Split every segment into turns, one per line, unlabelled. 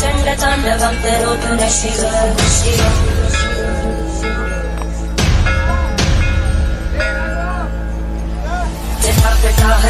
चण्डताण्डवं तरोतु न शिव जटाकटाः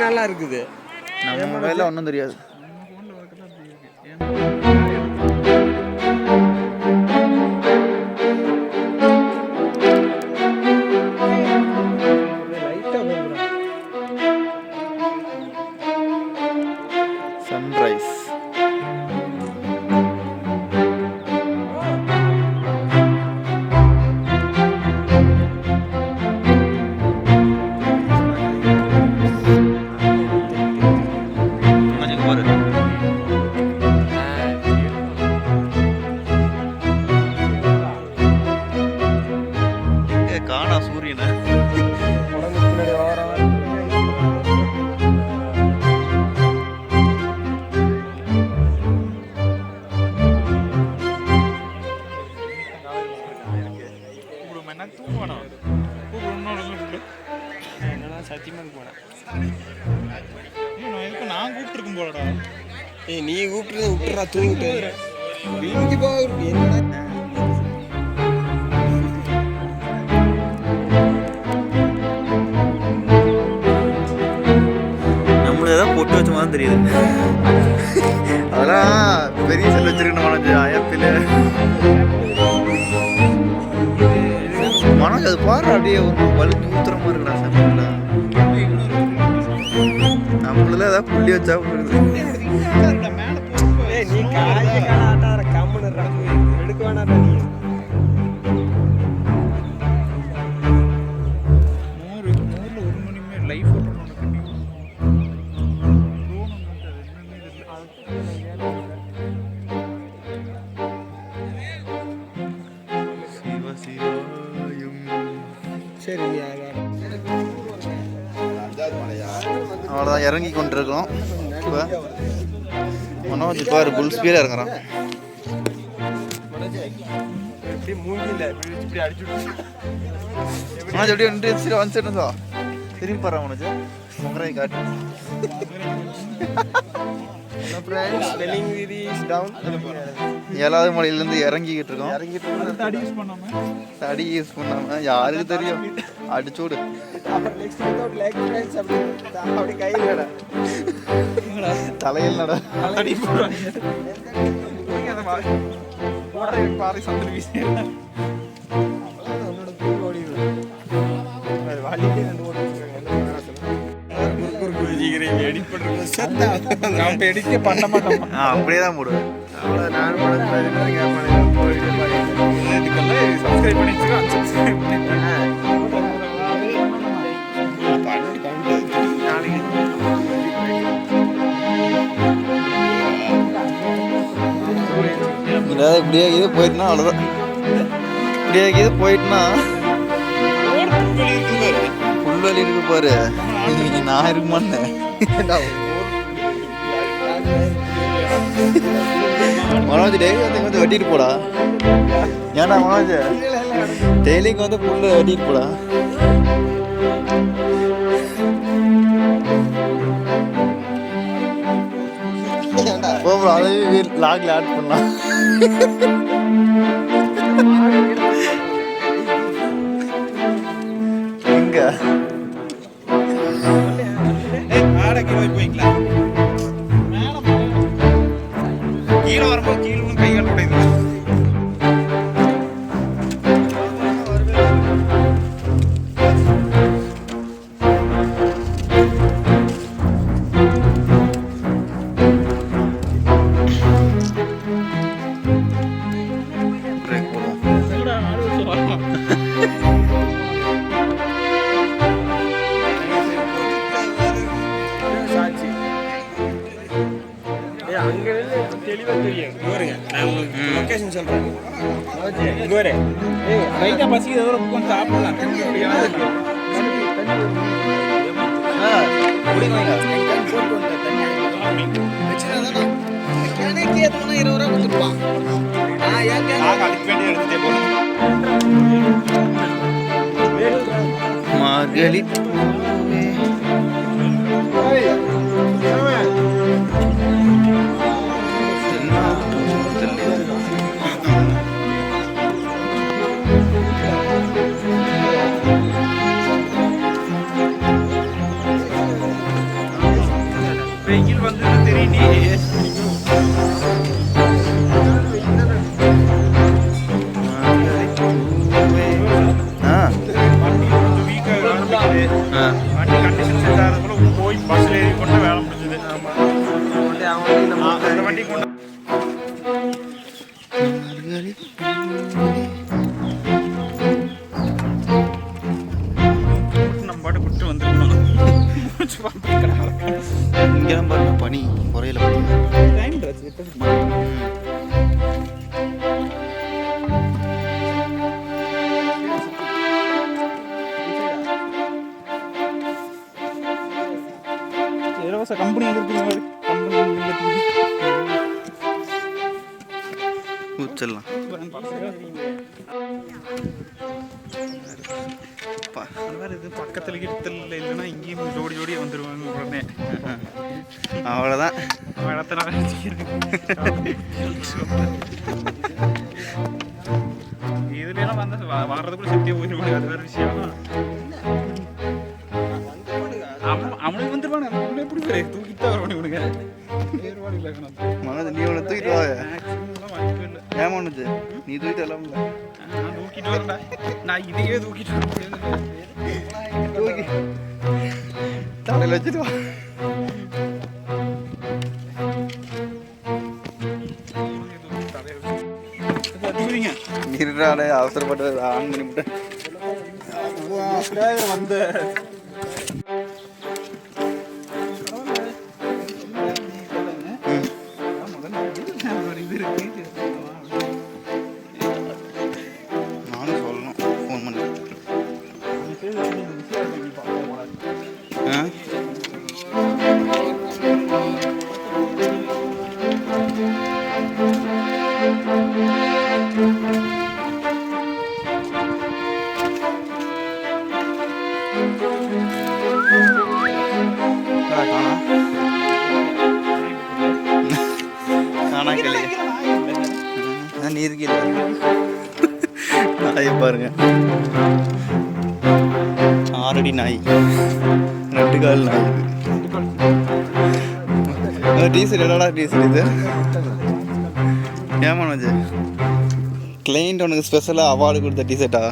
நல்லா இருக்குது.
நம்ம மொபைல்ல ஒன்றும் தெரியாது. சன்ரைஸ் காணா சூரியனை
சத்தியமாக போனேன்.
நான் கூப்பிட்டுருக்கும் போலடா.
நீ கூப்பிட்டு விட்டுறா தூங்கிட்டு வீங்கி போக என்ன
நம்மளதான் பொட்டு வச்ச மாதிரி தெரியுது. அதெல்லாம் பெரிய செல் வச்சிருக்கணும் மனோஜ். ஆயப்பில் மனோஜ் அது பாரு அப்படியே ஒரு வலிஞ்சு ஊத்துற மாதிரி இருக்கா சமையல. நம்மள ஏதாவது புள்ளி வச்சா
நீ காய காட்டார கம்முன்னு எடுக்க வேணாடா. நீ
நூறுல ஒரு மணிமே லைஃப்
அவ்வளோதான் இறங்கி கொண்டிருக்கிறோம். இப்போ மனோஜ் பாரு புல் ஸ்பீடாக இறங்குறான்.
எப்படி மூங்கில இப்படி அடிச்சு
மனோஜ் எப்படியோ இன்ட்ரெஸ்ட் வந்துருந்தா திரும்பி பாரு மனோஜ் முகரை காட்டு.
Spelling is down.
7வது மலையிலேருந்து இறங்கிக்கிட்டு இருக்கோம்.
தடி யூஸ் பண்ணாம
தடி யூஸ் பண்ணாம யாருக்கு தெரியும் அடிச்சோடு.
அப்புறம் நெக்ஸ்ட் வித்அவுட் லைக் ஃப்ரெண்ட்ஸ் அப்படி கையில் நட
தலையில் நட
தடி போடுறாங்க. பாறை சந்திர வீசி
அவனோட கூறு ஓடிடும். அது வாலிட்டே ரெண்டு ஓடி எடிட் பண்ணுறது சத்தா
நான் எடிட்டே பண்ண மாட்டோம்.
அப்படியே தான் போடுவேன்.
அவ்வளோ நான்
இதுக்கெல்லாம் சப்ஸ்கிரைப் பண்ணி வச்சுக்கோ, unsubscribe
இப்படியே இது போயிட்டுனா அவ்வளோதான். இப்படியே இது போயிட்டுனா புல்வெளி இருக்கு பாரு. இன்னைக்கு நான் இருக்குமான்னு மனோஜ் டெய்லி வந்து வெட்டிட்டு போடா. ஏன்டா மனோஜ் டெய்லிக்கு வந்து புல்லு வெட்டிட்டு போடா. அதையே லாக்ல ஆட் பண்ணலாம். எங்க
ஆடக்கு போய்க்கலாம். கீழே வரும்போது கீழே கைகள் உடையுது.
சாட்சி அங்கே தெளிவாக தெரியும். இவருங்க நான் உங்களுக்கு லொக்கேஷன் சொல்கிறேன். இங்கே வர
ரைட்டாக பசி ஏதோ உட்காந்து சாப்பிடலாம்.
மார்கழி
வெயில் வந்து தெரியும். வண்டி கொஞ்சம் வீக்காக ஆரம்பிக்குது. வண்டி கண்டிஷன் செட் ஆகிறதுக்குள்ள போய் பஸ்ஸில் ஏறி கொண்டு வேலை முடிஞ்சது. அந்த வண்டி கொண்டு நம்ம பாட்டு விட்டு வந்துருக்கணும்.
இங்கெல்லாம் பாருங்க பனி குறையில
டைம் ட்ரெஸ் இலவச கம்பெனி எதிர்ப்பு கம்பெனி
ஊச்சல்லாம்
இது பக்கத்தில் கிட்டத்தில் இல்லைன்னா இங்கேயும் ஜோடி ஜோடியாக வந்துடுவாங்க உடனே.
அவ்வளோதான்
இடத்துல இதுலாம் வந்து வர்றதுக்குள்ள செட்டியே போயிடுவாங்க. அது வேறு விஷயம். அவனுக்கு வந்துருவானு எப்படி தூக்கிட்டு தான் வரணும் இவனுங்க.
மனது நீ ஒன்று தூக்கிட்டு வாங்க. ஏன் மனது நீ தூக்கிட்டு எல்லாம்
நான் தூக்கிட்டு வரேன்டா. நான் இதையே தூக்கிட்டு வரேன்.
தூக்கி தலையில் வச்சுட்டு வா. இருடாடே அவசரப்பட்டு ஆன் பண்ணிவிட்டேன்.
வந்து
நானும் சொல்லணும் ஃபோன் பண்ணி. ஆ காணா கிளி நீர் கீழே நாயை பாருங்க 6 அடி நாய் 2 கால் நாய் டீசல் என்னடா டீசல் இது ஏன் மனோஜ் கிளைண்ட் உனக்கு ஸ்பெஷலாக அவார்டு கொடுத்த டீஷர்ட்டா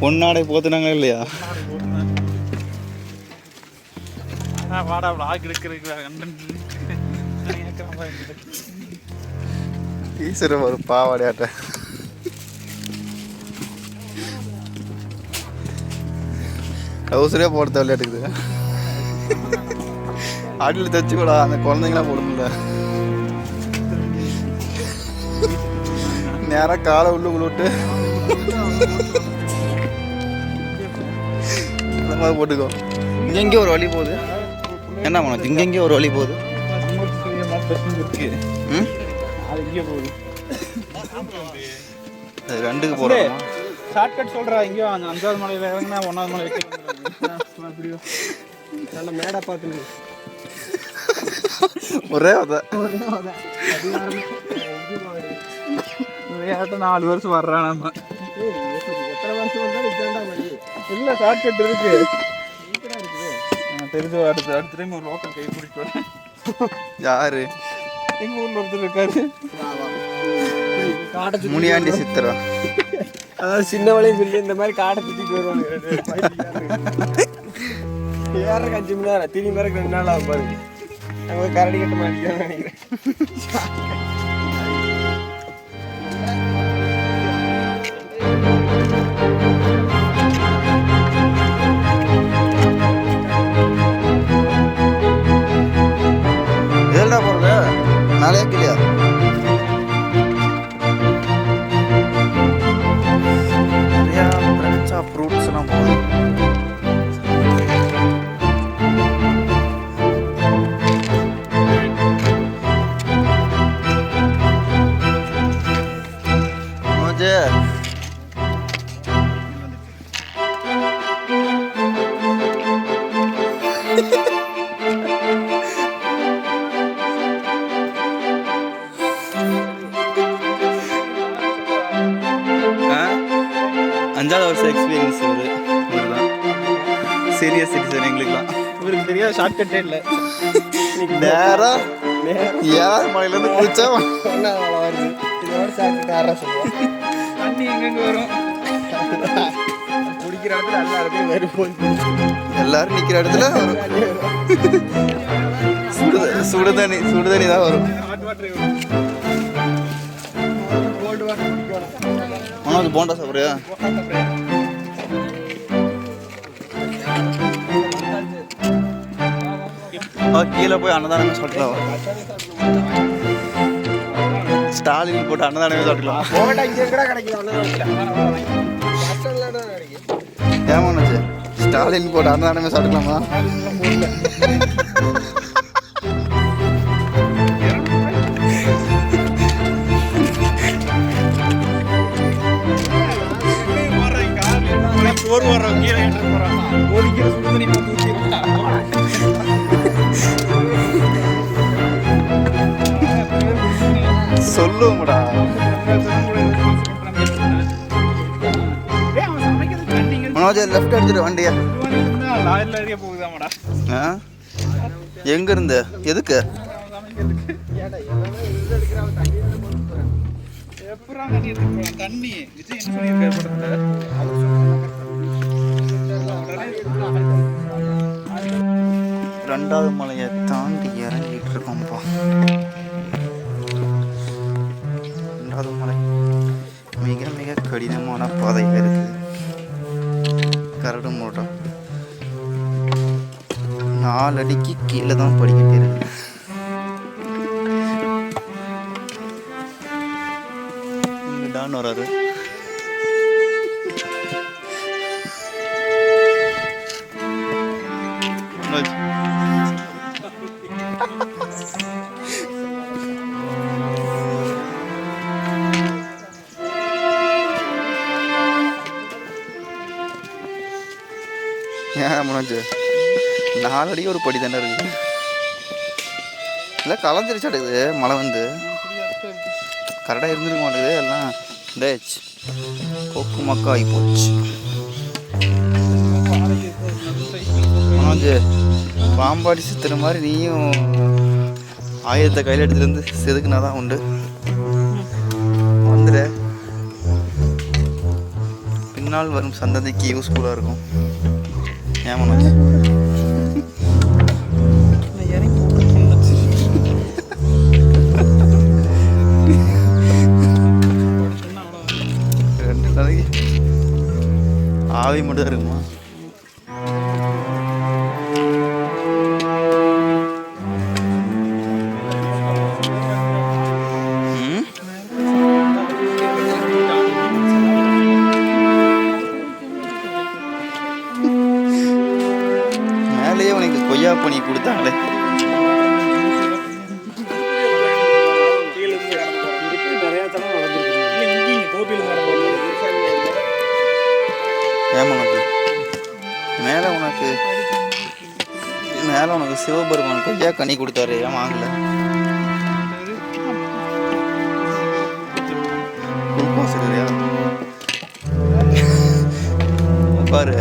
பொன்னாடை போத்துனாங்க இல்லையா
வாடா vlog எடுக்கிறதுக்கு
டீசர் ஒரு பாவாடையாட்ட அவசரே போட விளையாட்டுக்குது அடியில் தைச்சுக்கூடா அந்த குழந்தைங்களாம் போடணும்ல நேராக காலை உள்ளுக்குள்ள விட்டு இந்த மாதிரி போட்டுக்கோ இங்கே ஒரு வழி போகுது என்ன பண்ண இங்கே ஒரு வழி போகுது அது 2க்கு போகிறோம்
ஷார்ட்கட் சொல்கிறா இங்கேயோ அந்த 5வது மலையில் இறங்கினா 1வது மலை
நல்ல மேடை பார்த்து
ஒரே
4 வருஷம் வர்றான் நம்ம
எத்தனை வருஷம் வந்தாலும்
இல்லை ஷார்ட்கட் இருக்கு தெரிஞ்ச அடுத்த டைம் ஒரு லோக்கல் கை பிடிச்சிட்டு வரேன்
யாரு
எங்கள் ஊரில் ஒருத்தர் இருக்காரு
முனியாண்டி சித்தரா
அதாவது சின்ன வளையும் சொல்லி இந்த மாதிரி காடை சுற்றிட்டு வருவாங்க ஏறக்கு 5 மணி நேரம் திரும்பி மேலே 2 நாள் ஆகும் பாருங்க அவங்க கரடி கட்ட மாட்டேங்கிறான்னு நினைக்கிறேன்
இதெல்லாம் போகிறது நாளையா கிளியா நிறையா ஃப்ரெண்ட்ஸாக ஃப்ரூட்ஸ்லாம் போகுது அஞ்சாவது வருஷம் எக்ஸ்பீரியன்ஸ் இவர் தான் சீரியஸ் சிட்டிசன் எங்களுக்குலாம்
இவருக்கு தெரியாத ஷார்ட்கட்டே இல்லை
நேரம் யார் மலையிலேருந்து குளிச்சா
வருது இதோட ஷார்ட்கட் யாரா சொல்லுவோம்
தண்ணி எங்கெங்கே வரும்
குடிக்கிற இடத்துல எல்லா இடத்துலையும் வெறும் போய்
எல்லாரும் நிற்கிற இடத்துல சுடுதண்ணி தான் வரும்
ஹாட் வாட்டர்
கோல்டு வாட்டர் குடிக்கணும்
மனோஜ் போண்டா சாப்பிட்றியா கீழே போய் அன்னதானமே சாப்பிடலாம் ஸ்டாலின் போட்டு அன்னதானமே சாப்பிடலாம்
போட்டா இங்கே கூட கிடைக்கும்
ஏன் மனோஜ் ஸ்டாலின் போட்டு அன்னதானமே சாப்பிடலாமா
ஒரு வரோம் கீழே போகிறான் ஒரு கீழே சுடு தண்ணி
சொல்லுங்கடா மனோஜ் லெஃப்ட் எடுத்துட்டு வண்டியா
லாரியில் ஏரியா போகுதாமாடா
எங்க இருந்து எதுக்கு
எப்படா தண்ணி எடுத்துட்டு போகலாம் தண்ணி விஜய் என்ன சொல்லியிருக்காரு படத்தில்
2வது மலையை தாண்டி இறங்கிட்டு இருக்கோம்ப்பா 2வது மலை மிக மிக கடினமான பாதையில் இருக்கு கரடு முரடம் 4 அடிக்கு கீழே தான் படிக்கிட்டு இருக்கு இங்கே டான் வராரு ஏன் மனோஜ் 4 அடி ஒரு படி தானே இருக்குது. இல்லை கலந்துருச்சு அடுக்குது மழை வந்து கரெக்டாக இருந்துருக்க மாட்டேங்குது. எல்லாம் டேச் கொக்கு மக்கா ஆகி போச்சு. மனோஜ் பாம்பாடி சுத்துற மாதிரி நீயும் ஆயுதத்தை கையில் எடுத்துகிட்டு வந்து செதுக்குனா தான் உண்டு. வந்துடு, பின்னால் வரும் சந்ததிக்கு யூஸ்ஃபுல்லாக இருக்கும். ஏன் மனோஜ்? ரெண்டு நாளைக்கு ஆவி மட்டும் தான் இருக்குமா? மேலேயே உனக்கு கொய்யா பண்ணி கொடுத்தாங்களே. ஏமா மேலே உனக்கு சிவபெருமான் கொய்யா கனி கொடுத்தாரு, ஏன் வாங்கல? பாரு